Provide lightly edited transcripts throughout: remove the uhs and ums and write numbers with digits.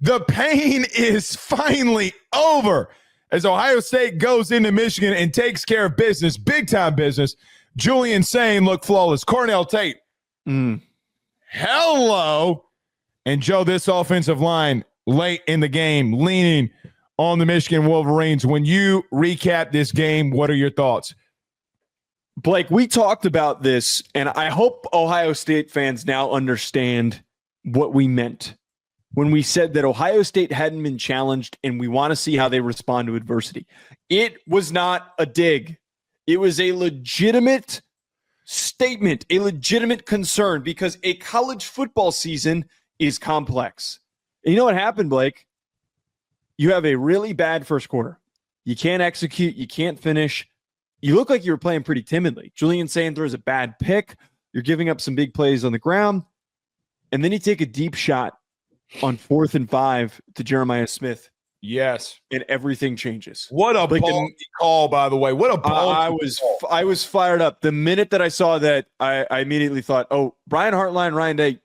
The pain is finally over as Ohio State goes into Michigan and takes care of business, big-time business. Julian Sayin looked flawless. Cornell Tate, hello. And, Joe, this offensive line late in the game leaning on the Michigan Wolverines. When you recap this game, what are your thoughts? Blake, we talked about this, and I hope Ohio State fans now understand what we meant when we said that Ohio State hadn't been challenged and we want to see how they respond to adversity. It was not a dig. It was a legitimate statement, a legitimate concern, because a college football season is complex. And you know what happened, Blake? You have a really bad first quarter. You can't execute. You can't finish. You look like you were playing pretty timidly. Julian Sayin throws a bad pick. You're giving up some big plays on the ground. And then you take a deep shot on 4th and 5 to Jeremiah Smith. Yes. And everything changes. What a ballsy call, by the way. What a ballsy call. I was fired up. The minute that I saw that, I immediately thought, oh, Brian Hartline, Ryan Day,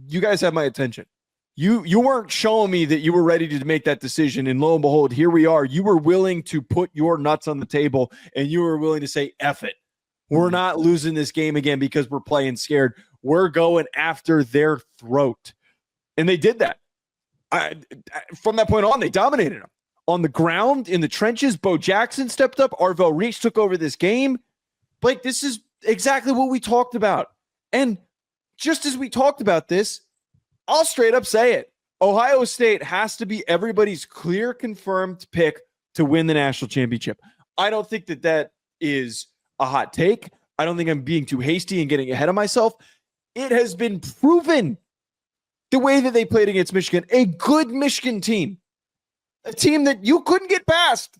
you guys have my attention. You weren't showing me that you were ready to make that decision, and lo and behold, here we are. You were willing to put your nuts on the table, and you were willing to say, F it. We're not losing this game again because we're playing scared. We're going after their throat. And they did that. From that point on, they dominated them. On the ground, in the trenches, Bo Jackson stepped up. Arvell Reach took over this game. Blake, this is exactly what we talked about. And just as we talked about this, I'll straight up say it. Ohio State has to be everybody's clear, confirmed pick to win the national championship. I don't think that is a hot take. I don't think I'm being too hasty and getting ahead of myself. It has been proven the way that they played against Michigan, a good Michigan team, a team that you couldn't get past.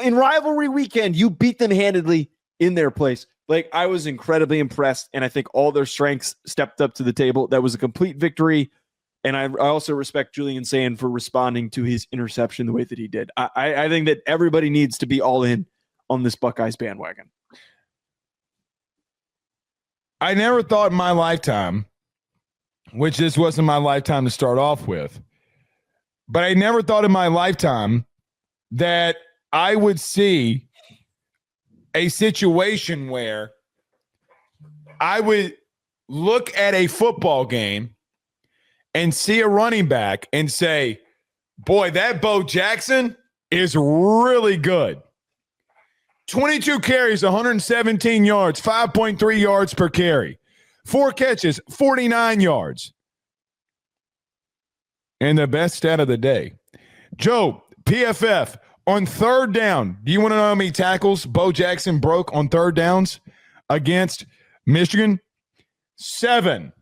In rivalry weekend, you beat them handedly in their place. Like, I was incredibly impressed, and I think all their strengths stepped up to the table. That was a complete victory, and I also respect Julian Sayin for responding to his interception the way that he did. I think that everybody needs to be all in on this Buckeyes bandwagon. I never thought in my lifetime, which this wasn't my lifetime to start off with, but I never thought in my lifetime that I would see a situation where I would look at a football game and see a running back and say, boy, that Bo Jackson is really good. 22 carries, 117 yards, 5.3 yards per carry. 4 catches, 49 yards. And the best stat of the day. Joe, PFF, on third down, do you want to know how many tackles Bo Jackson broke on third downs against Michigan? 7.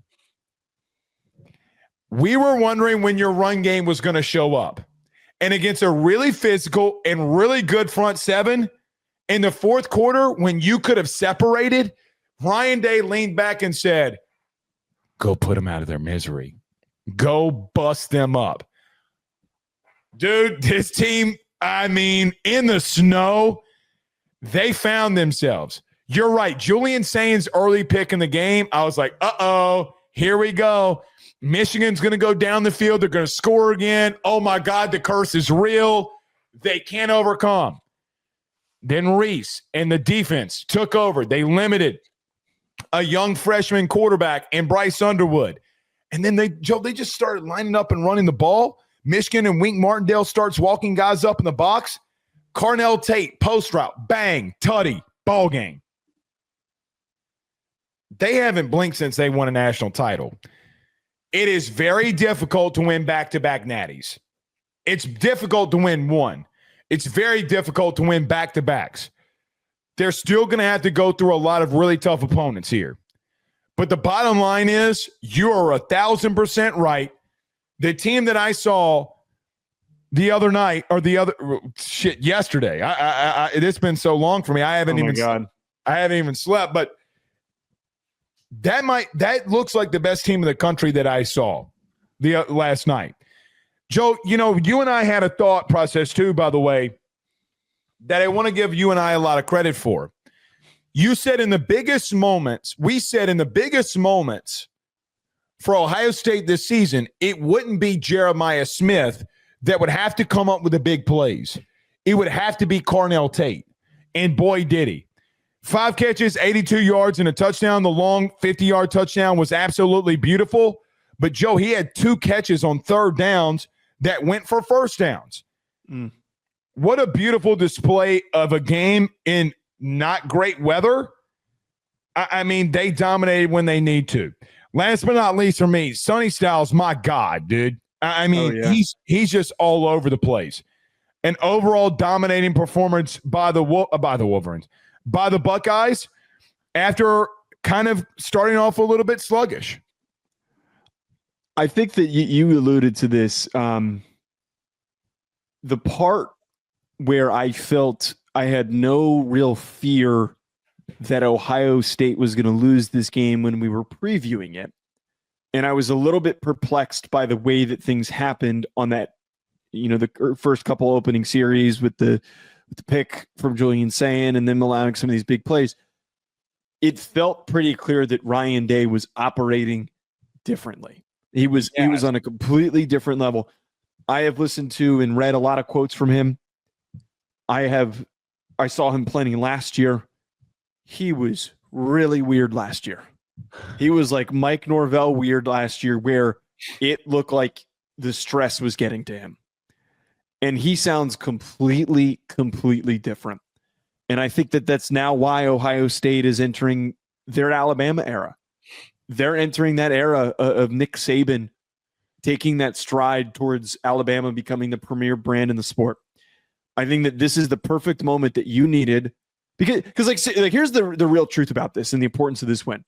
We were wondering when your run game was going to show up. And against a really physical and really good front 7, in the fourth quarter, when you could have separated, Ryan Day leaned back and said, go put them out of their misery. Go bust them up. Dude, this team, in the snow, they found themselves. You're right. Julian Sayin's early pick in the game, I was like, uh-oh, here we go. Michigan's going to go down the field. They're going to score again. Oh, my God, the curse is real. They can't overcome. Then Reese and the defense took over. They limited a young freshman quarterback in Bryce Underwood. And then they just started lining up and running the ball. Michigan and Wink Martindale starts walking guys up in the box. Cornell Tate, post route, bang, tutty, ball game. They haven't blinked since they won a national title. It is very difficult to win back-to-back natties. It's difficult to win one. It's very difficult to win back-to-backs. They're still going to have to go through a lot of really tough opponents here. But the bottom line is you are 1,000% right. The team that I saw the other night or yesterday, it's been so long for me. I haven't even slept, but that looks like the best team in the country that I saw last night. Joe, you and I had a thought process too, by the way, that I want to give you and I a lot of credit for. You said in the biggest moments for Ohio State this season, it wouldn't be Jeremiah Smith that would have to come up with the big plays. It would have to be Carnell Tate. And boy, did he. 5 catches, 82 yards, and a touchdown. The long 50-yard touchdown was absolutely beautiful. But, Joe, he had 2 catches on third downs that went for first downs. What a beautiful display of a game in not great weather. I mean, they dominated when they need to. Last but not least for me, Sonny Styles, my God, dude. I mean, he's just all over the place. An overall dominating performance by the Wolverines, by the Buckeyes, after kind of starting off a little bit sluggish. I think that you alluded to this. The part where I felt I had no real fear that Ohio State was going to lose this game when we were previewing it. And I was a little bit perplexed by the way that things happened on that, the first couple opening series with the pick from Julian Sayin and then allowing some of these big plays. It felt pretty clear that Ryan Day was operating differently. He was on a completely different level. I have listened to and read a lot of quotes from him. I saw him playing last year. He was really weird last year. He was like Mike Norvell weird last year, where it looked like the stress was getting to him. And he sounds completely different. And I think that that's now why Ohio State is entering their Alabama era. They're entering that era of Nick Saban taking that stride towards Alabama becoming the premier brand in the sport. I think that this is the perfect moment that you needed, because like here's the real truth about this and the importance of this win.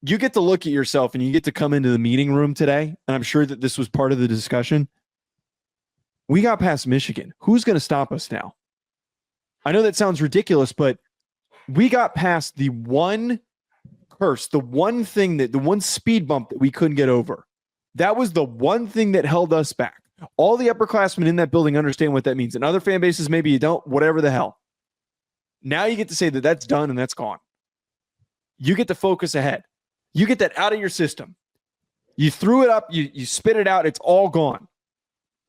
You get to look at yourself and you get to come into the meeting room today, and I'm sure that this was part of the discussion. We got past Michigan. Who's going to stop us now? I know that sounds ridiculous, but we got past the one curse, the one speed bump that we couldn't get over. That was the one thing that held us back. All the upperclassmen in that building understand what that means. And other fan bases, maybe you don't, whatever the hell. Now you get to say that that's done and that's gone. You get to focus ahead. You get that out of your system. You threw it up, you spit it out, it's all gone.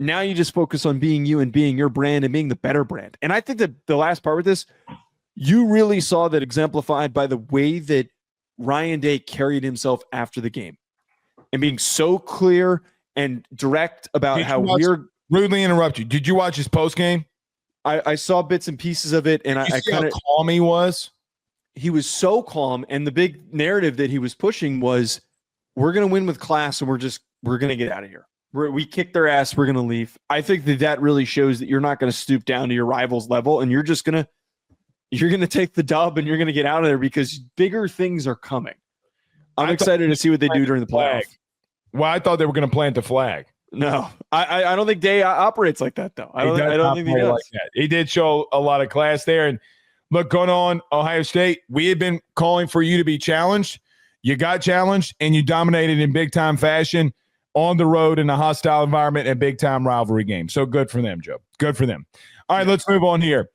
Now you just focus on being you and being your brand and being the better brand. And I think that the last part with this, you really saw that exemplified by the way that Ryan Day carried himself after the game and being so clear and direct about how we're rudely interrupt you. Did you watch his post game? I saw bits and pieces of it, and I kind of calm he was. He was so calm, and the big narrative that he was pushing was, "We're going to win with class, and we're going to get out of here. We kicked their ass. We're going to leave." I think that really shows that you're not going to stoop down to your rival's level, and you're going to take the dub, and you're going to get out of there because bigger things are coming. I'm excited to see what they do during the playoff. Well, I thought they were going to plant the flag. No, I don't think Day operates like that, though. I don't think he does. Like that. He did show a lot of class there. And look, going on Ohio State, we had been calling for you to be challenged. You got challenged, and you dominated in big-time fashion on the road in a hostile environment and big-time rivalry game. So good for them, Joe. Good for them. All right, let's move on here.